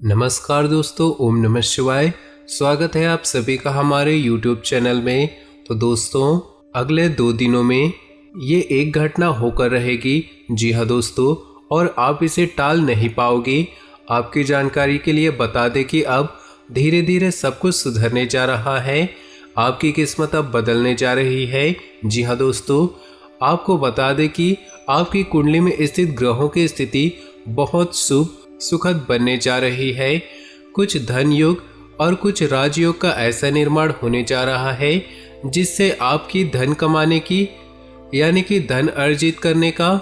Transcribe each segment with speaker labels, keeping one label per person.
Speaker 1: नमस्कार दोस्तों, ओम नमः शिवाय। स्वागत है आप सभी का हमारे YouTube चैनल में। तो दोस्तों, अगले 2 दिनों में ये एक घटना होकर रहेगी। जी हाँ दोस्तों, और आप इसे टाल नहीं पाओगे। आपकी जानकारी के लिए बता दें कि अब धीरे धीरे सब कुछ सुधरने जा रहा है। आपकी किस्मत अब बदलने जा रही है। जी हाँ दोस्तों, आपको बता दें कि आपकी कुंडली में स्थित ग्रहों की स्थिति बहुत शुभ सुखद बनने जा रही है। कुछ धन योग और कुछ राजयोग का ऐसा निर्माण होने जा रहा है जिससे आपकी धन कमाने की यानी कि धन अर्जित करने का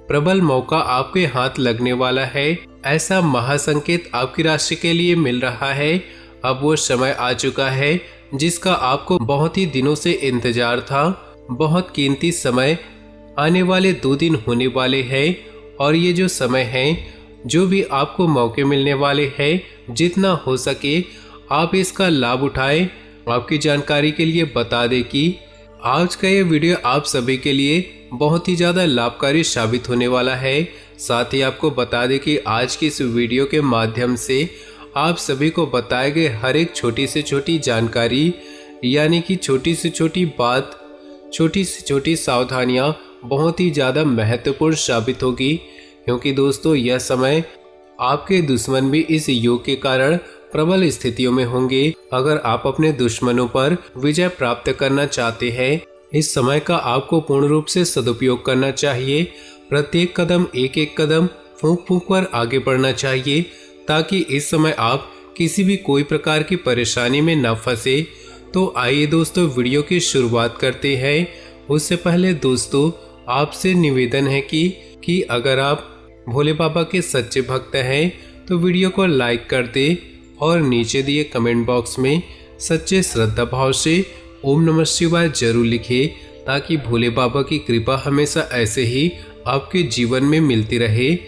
Speaker 1: प्रबल मौका आपके हाथ लगने वाला है। ऐसा महासंकेत आपकी राशि के लिए मिल रहा है। अब वो समय आ चुका है जिसका आपको बहुत ही दिनों से इंतजार था। बहुत कीमती समय आने वाले 2 दिन होने वाले हैं और ये जो समय है, जो भी आपको मौके मिलने वाले हैं, जितना हो सके आप इसका लाभ उठाएं। आपकी जानकारी के लिए बता दें कि आज का ये वीडियो आप सभी के लिए बहुत ही ज़्यादा लाभकारी साबित होने वाला है। साथ ही आपको बता दें कि आज की इस वीडियो के माध्यम से आप सभी को बताए गए हर एक छोटी से छोटी जानकारी यानी कि छोटी से छोटी बात, छोटी से छोटी सावधानियाँ बहुत ही ज़्यादा महत्वपूर्ण साबित होगी। क्योंकि दोस्तों, यह समय आपके दुश्मन भी इस योग के कारण प्रबल स्थितियों में होंगे। अगर आप अपने दुश्मनों पर विजय प्राप्त करना चाहते हैं, इस समय का आपको पूर्ण रूप से सदुपयोग करना चाहिए। प्रत्येक कदम एक एक कदम फूंक फूंक कर आगे बढ़ना चाहिए ताकि इस समय आप किसी भी कोई प्रकार की परेशानी में न फंसे। तो आइए दोस्तों, वीडियो की शुरुआत करते हैं। उससे पहले दोस्तों, आपसे निवेदन है कि अगर आप भोले बाबा के सच्चे भक्त हैं तो वीडियो को लाइक कर दे और नीचे दिए कमेंट बॉक्स में सच्चे श्रद्धा भाव से ओम नमः शिवाय जरूर लिखे ताकि भोले बाबा की कृपा हमेशा ऐसे ही आपके जीवन में मिलती रहे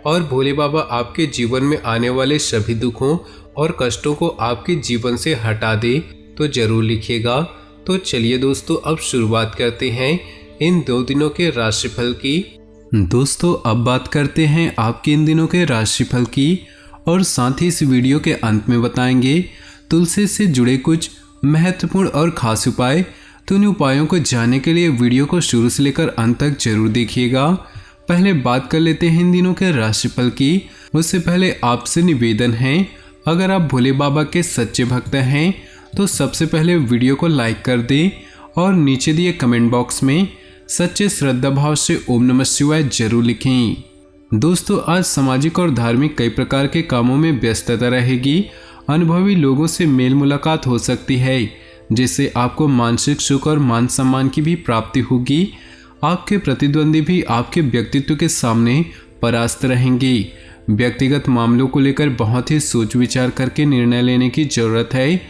Speaker 1: और भोले बाबा आपके जीवन में आने वाले सभी दुखों और कष्टों को आपके जीवन से हटा दे। तो जरूर लिखिएगा। तो चलिए दोस्तों, अब शुरुआत करते हैं इन 2 दिनों के राशिफल की। दोस्तों, अब बात करते हैं आपके इन दिनों के राशिफल की और साथ ही इस वीडियो के अंत में बताएंगे तुलसी से जुड़े कुछ महत्वपूर्ण और खास उपाय। तो इन उपायों को जानने के लिए वीडियो को शुरू से लेकर अंत तक जरूर देखिएगा। पहले बात कर लेते हैं इन दिनों के राशिफल की। उससे पहले आपसे निवेदन है, अगर आप भोले बाबा के सच्चे भक्त हैं तो सबसे पहले वीडियो को लाइक कर दें और नीचे दिए कमेंट बॉक्स में सच्चे श्रद्धा भाव से ओम नमः शिवाय जरूर लिखें। दोस्तों, आज सामाजिक और धार्मिक कई प्रकार के कामों में व्यस्तता रहेगी। अनुभवी लोगों से मेल मुलाकात हो सकती है जिससे आपको मानसिक सुख और मान सम्मान की भी प्राप्ति होगी। आपके प्रतिद्वंदी भी आपके व्यक्तित्व के सामने परास्त रहेंगे। व्यक्तिगत मामलों को लेकर बहुत ही सोच विचार करके निर्णय लेने की जरूरत है।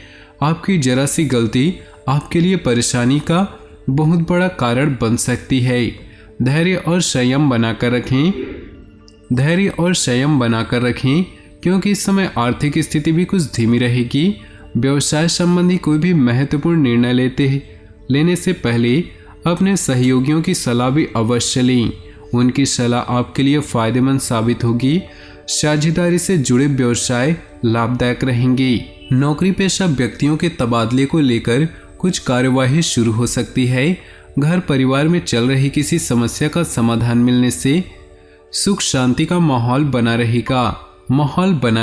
Speaker 1: आपकी जरा सी गलती आपके लिए परेशानी का बहुत बड़ा कारण बन सकती है। धैर्य और संयम बनाकर रखें क्योंकि इस समय आर्थिक स्थिति भी कुछ धीमी रहेगी। व्यवसाय संबंधी कोई भी महत्वपूर्ण निर्णय लेने से पहले अपने सहयोगियों की सलाह भी अवश्य लें। उनकी सलाह आपके लिए फायदेमंद साबित होगी। साझेदारी से जुड़े व्यवसाय लाभदायक रहेंगे। नौकरी पेशा व्यक्तियों के तबादले को लेकर कुछ कार्यवाही शुरू हो सकती है। घर परिवार में चल रही किसी समस्या का समाधान मिलने से सुख शांति का माहौल बना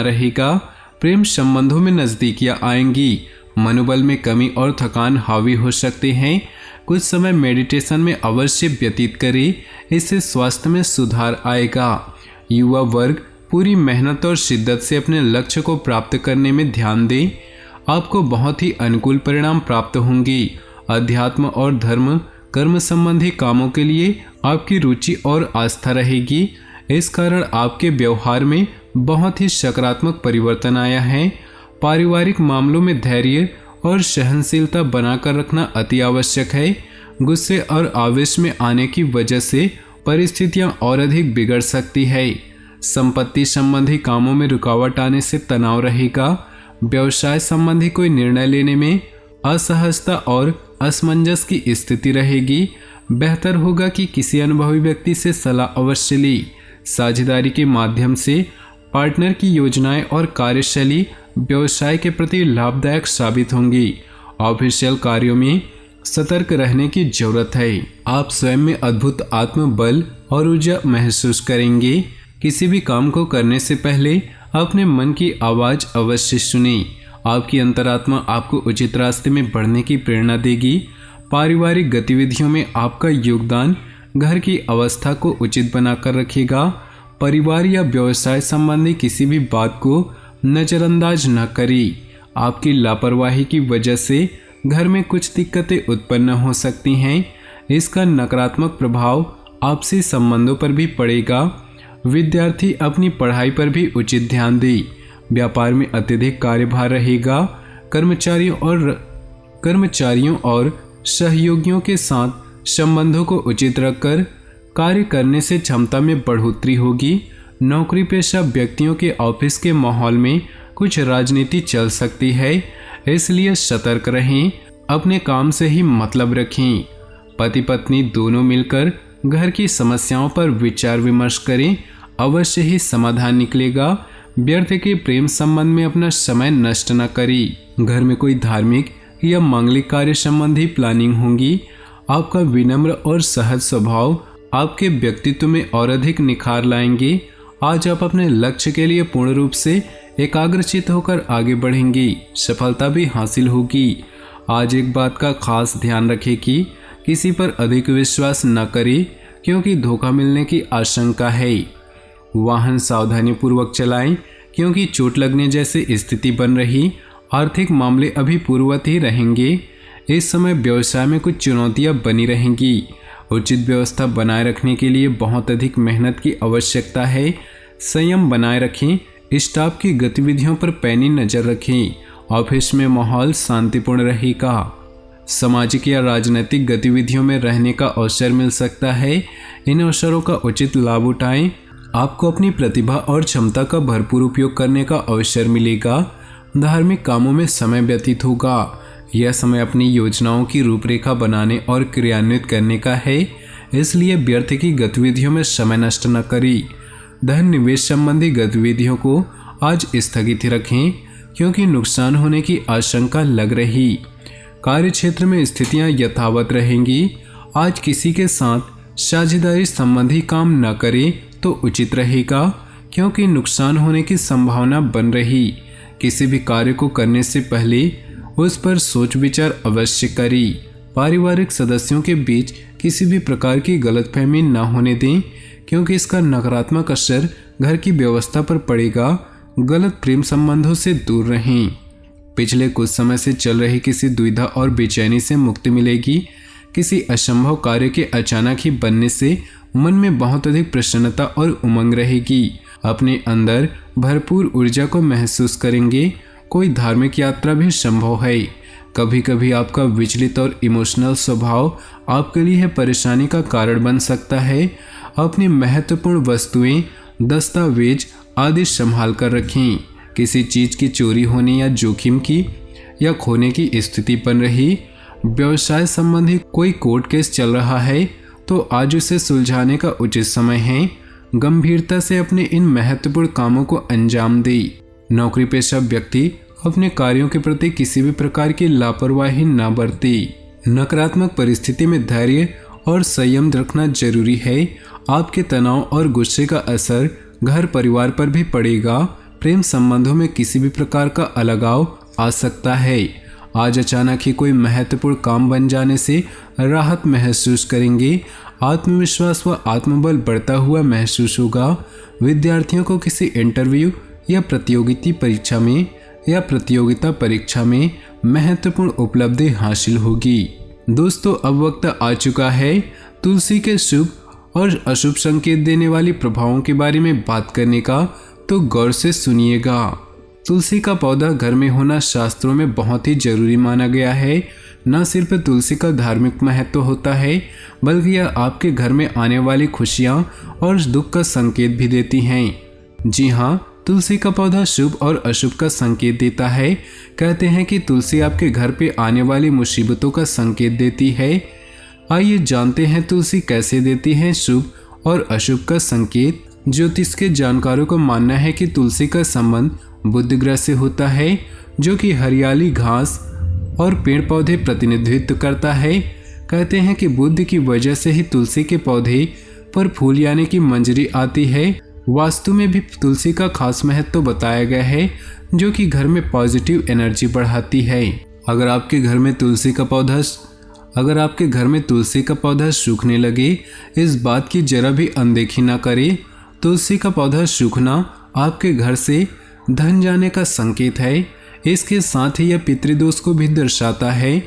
Speaker 1: रहेगा। प्रेम संबंधों में नजदीकियां आएंगी। मनोबल में कमी और थकान हावी हो सकते हैं। कुछ समय मेडिटेशन में अवश्य व्यतीत करें, इससे स्वास्थ्य में सुधार आएगा। युवा वर्ग पूरी मेहनत और शिद्दत से अपने लक्ष्य को प्राप्त करने में ध्यान दें। आपको बहुत ही अनुकूल परिणाम प्राप्त होंगे। अध्यात्म और धर्म कर्म संबंधी कामों के लिए आपकी रुचि और आस्था रहेगी। इस कारण आपके व्यवहार में बहुत ही सकारात्मक परिवर्तन आया है। पारिवारिक मामलों में धैर्य और सहनशीलता बनाकर रखना अति आवश्यक है। गुस्से और आवेश में आने की वजह से परिस्थितियां और अधिक बिगड़ सकती है। संपत्ति संबंधी कामों में रुकावट आने से तनाव रहेगा। व्यवसाय संबंधी कोई निर्णय लेने में असहजता और असमंजस की स्थिति रहेगी। बेहतर होगा कि किसी अनुभवी व्यक्ति से सलाह अवश्य लें। साझेदारी के माध्यम से
Speaker 2: पार्टनर की योजनाएं और कार्यशैली व्यवसाय के प्रति लाभदायक साबित होंगी। ऑफिशियल कार्यों में सतर्क रहने की जरूरत है। आप स्वयं में अद्भुत आत्मबल और ऊर्जा महसूस करेंगे। किसी भी काम को करने से पहले अपने मन की आवाज अवश्य सुनें। आपकी अंतरात्मा आपको उचित रास्ते में बढ़ने की प्रेरणा देगी। पारिवारिक गतिविधियों में आपका योगदान घर की अवस्था को उचित बनाकर रखेगा। परिवार या व्यवसाय संबंधी किसी भी बात को नजरअंदाज न करें। आपकी लापरवाही की वजह से घर में कुछ दिक्कतें उत्पन्न हो सकती हैं। इसका नकारात्मक प्रभाव आपसी संबंधों पर भी पड़ेगा। विद्यार्थी अपनी पढ़ाई पर भी उचित ध्यान दें। व्यापार में अत्यधिक कार्यभार रहेगा। कर्मचारियों और सहयोगियों के साथ संबंधों को उचित रखकर कार्य करने से क्षमता में बढ़ोतरी होगी। नौकरी पेशा व्यक्तियों के ऑफिस के माहौल में कुछ राजनीति चल सकती है, इसलिए सतर्क रहें। अपने काम से ही मतलब रखें। पति पत्नी दोनों मिलकर घर की समस्याओं पर विचार विमर्श करें, अवश्य ही समाधान निकलेगा। व्यर्थ के प्रेम संबंध में अपना समय नष्ट न करें। घर में कोई धार्मिक या मांगलिक कार्य संबंधी प्लानिंग होगी। आपका विनम्र और सहज स्वभाव आपके व्यक्तित्व में और अधिक निखार लाएंगे। आज आप अपने लक्ष्य के लिए पूर्ण रूप से एकाग्रचित होकर आगे बढ़ेंगी। सफलता भी हासिल होगी। आज एक बात का खास ध्यान रखें कि किसी पर अधिक विश्वास न करें, क्योंकि धोखा मिलने की आशंका है। वाहन सावधानी पूर्वक चलाएं, क्योंकि चोट लगने जैसी स्थिति बन रही। आर्थिक मामले अभी पूर्ववत ही रहेंगे। इस समय व्यवसाय में कुछ चुनौतियां बनी रहेंगी। उचित व्यवस्था बनाए रखने के लिए बहुत अधिक मेहनत की आवश्यकता है। संयम बनाए रखें। स्टाफ की गतिविधियों पर पैनी नजर रखें। ऑफिस में माहौल शांतिपूर्ण रहेगा। सामाजिक या राजनीतिक गतिविधियों में रहने का अवसर मिल सकता है। इन अवसरों का उचित लाभ उठाएं। आपको अपनी प्रतिभा और क्षमता का भरपूर उपयोग करने का अवसर मिलेगा। धार्मिक कामों में समय व्यतीत होगा। यह समय अपनी योजनाओं की रूपरेखा बनाने और क्रियान्वित करने का है, इसलिए व्यर्थ की गतिविधियों में समय नष्ट न करें। धन निवेश संबंधी गतिविधियों को आज स्थगित रखें, क्योंकि नुकसान होने की आशंका लग रही। कार्य क्षेत्र में स्थितियां यथावत रहेंगी। आज किसी के साथ साझेदारी संबंधी काम न करें तो उचित रहेगा, क्योंकि नुकसान होने की संभावना बन रही। किसी भी कार्य को करने से पहले उस पर सोच विचार अवश्य करें। पारिवारिक सदस्यों के बीच किसी भी प्रकार की गलतफहमी न होने दें, क्योंकि इसका नकारात्मक असर घर की व्यवस्था पर पड़ेगा। गलत प्रेम संबंधों से दूर रहें। पिछले कुछ समय से चल रही किसी दुविधा और बेचैनी से मुक्ति मिलेगी। किसी असंभव कार्य के अचानक ही बनने से मन में बहुत अधिक प्रसन्नता और उमंग रहेगी। अपने अंदर भरपूर ऊर्जा को महसूस करेंगे। कोई धार्मिक यात्रा भी संभव है। कभी कभी आपका विचलित और इमोशनल स्वभाव आपके लिए परेशानी का कारण बन सकता है। अपनी महत्वपूर्ण वस्तुएं, दस्तावेज आदि संभाल कर रखें। किसी चीज की चोरी होने या जोखिम की या खोने की स्थिति बन रही। व्यवसाय संबंधी कोई कोर्ट केस चल रहा है तो आज उसे सुलझाने का उचित समय है। गंभीरता से अपने इन महत्वपूर्ण कामों को अंजाम दे। नौकरी पेशा व्यक्ति अपने कार्यों के प्रति किसी भी प्रकार की लापरवाही न बरते। नकारात्मक परिस्थिति में धैर्य और संयम रखना जरूरी है। आपके तनाव और गुस्से का असर घर परिवार पर भी पड़ेगा। प्रेम संबंधों में किसी भी प्रकार का अलगाव आ सकता है। आज अचानक ही कोई महत्वपूर्ण काम बन जाने से राहत महसूस करेंगे। आत्मविश्वास व आत्मबल बढ़ता हुआ महसूस होगा। विद्यार्थियों को किसी इंटरव्यू या प्रतियोगिता परीक्षा में महत्वपूर्ण उपलब्धि हासिल होगी। दोस्तों, अब वक्त आ चुका है तुलसी के शुभ और अशुभ संकेत देने वाली प्रभावों के बारे में बात करने का, तो गौर से सुनिएगा। तुलसी का पौधा घर में होना शास्त्रों में बहुत ही जरूरी माना गया है। न सिर्फ तुलसी का धार्मिक महत्व होता है, बल्कि यह आपके घर में आने वाली खुशियां और दुख का संकेत भी देती हैं। जी हाँ, तुलसी का पौधा शुभ और अशुभ का संकेत देता है। कहते हैं कि तुलसी आपके घर पे आने वाली मुसीबतों का संकेत देती है। आइए जानते हैं तुलसी कैसे देती है शुभ और अशुभ का संकेत। ज्योतिष के जानकारों का मानना है कि तुलसी का संबंध बुध ग्रह से होता है, जो कि हरियाली, घास और पेड़ पौधे प्रतिनिधित्व करता है। कहते हैं कि बुध की वजह से ही तुलसी के पौधे पर फूल यानी कि मंजरी आती है। वास्तु में भी तुलसी का खास महत्व बताया गया है, जो कि घर में पॉजिटिव एनर्जी बढ़ाती है। अगर आपके घर में तुलसी का पौधा सूखने लगे, इस बात की जरा भी अनदेखी ना करें। तुलसी का पौधा सूखना आपके घर से धन जाने का संकेत है। इसके साथ ही यह पितृदोष को भी दर्शाता है।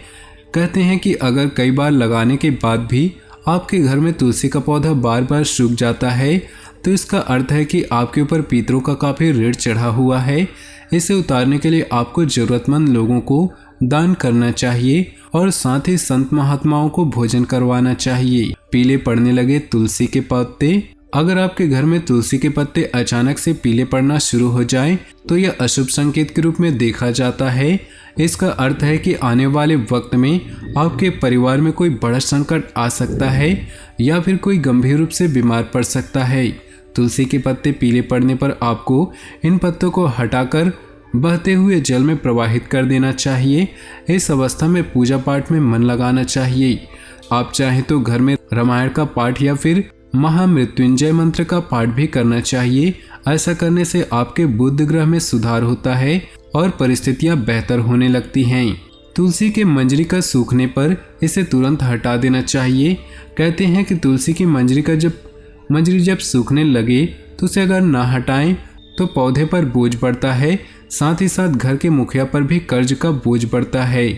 Speaker 2: कहते हैं कि अगर कई बार लगाने के बाद भी आपके घर में तुलसी का पौधा बार बार सूख जाता है, तो इसका अर्थ है कि आपके ऊपर पितरों का काफ़ी ऋण चढ़ा हुआ है। इसे उतारने के लिए आपको ज़रूरतमंद लोगों को दान करना चाहिए और साथ ही संत महात्माओं को भोजन करवाना चाहिए। पीले पड़ने लगे तुलसी के पत्ते। अगर आपके घर में तुलसी के पत्ते अचानक से पीले पड़ना शुरू हो जाएं, तो यह अशुभ संकेत के रूप में देखा जाता है। इसका अर्थ है कि आने वाले वक्त में आपके परिवार में कोई बड़ा संकट आ सकता है या फिर कोई गंभीर रूप से बीमार पड़ सकता है। तुलसी के पत्ते पीले पड़ने पर आपको इन पत्तों को हटाकर बहते हुए जल में प्रवाहित कर देना चाहिए। इस अवस्था में पूजा पाठ में मन लगाना चाहिए। आप चाहें तो घर में रामायण का पाठ या फिर महामृत्युंजय मंत्र का पाठ भी करना चाहिए। ऐसा करने से आपके बुध ग्रह में सुधार होता है और परिस्थितियां बेहतर होने लगती हैं। तुलसी के मंजरी का सूखने पर इसे तुरंत हटा देना चाहिए। कहते हैं कि तुलसी की मंजरी जब सूखने लगे तो उसे अगर ना हटाएं तो पौधे पर बोझ बढ़ता है, साथ ही साथ घर के मुखिया पर भी कर्ज का बोझ बढ़ता है।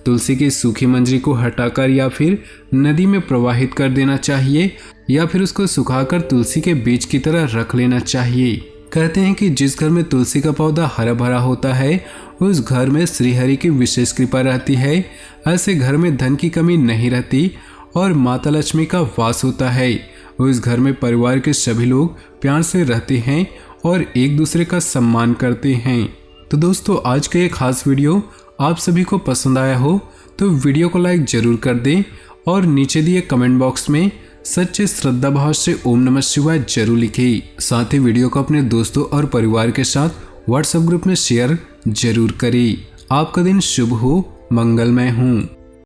Speaker 2: तुलसी की सूखी मंजरी को हटाकर या फिर नदी में प्रवाहित कर देना चाहिए या फिर उसको सुखाकर तुलसी के बीज की तरह रख लेना चाहिए। कहते हैं कि जिस घर में तुलसी का पौधा हरा भरा होता है, उस घर में श्रीहरि की विशेष कृपा रहती है। ऐसे घर में धन की कमी नहीं रहती और माता लक्ष्मी का वास होता है। उस घर में परिवार के सभी लोग प्यार से रहते हैं और एक दूसरे का सम्मान करते हैं। तो दोस्तों, आज का ये खास वीडियो आप सभी को पसंद आया हो तो वीडियो को लाइक जरूर कर दें और नीचे दिए कमेंट बॉक्स में सच्चे श्रद्धा भाव से ओम नमः शिवाय जरूर लिखें। साथ ही वीडियो को अपने दोस्तों और परिवार के साथ व्हाट्सएप ग्रुप में शेयर जरूर करें। आपका दिन शुभ हो, मंगलमय हो।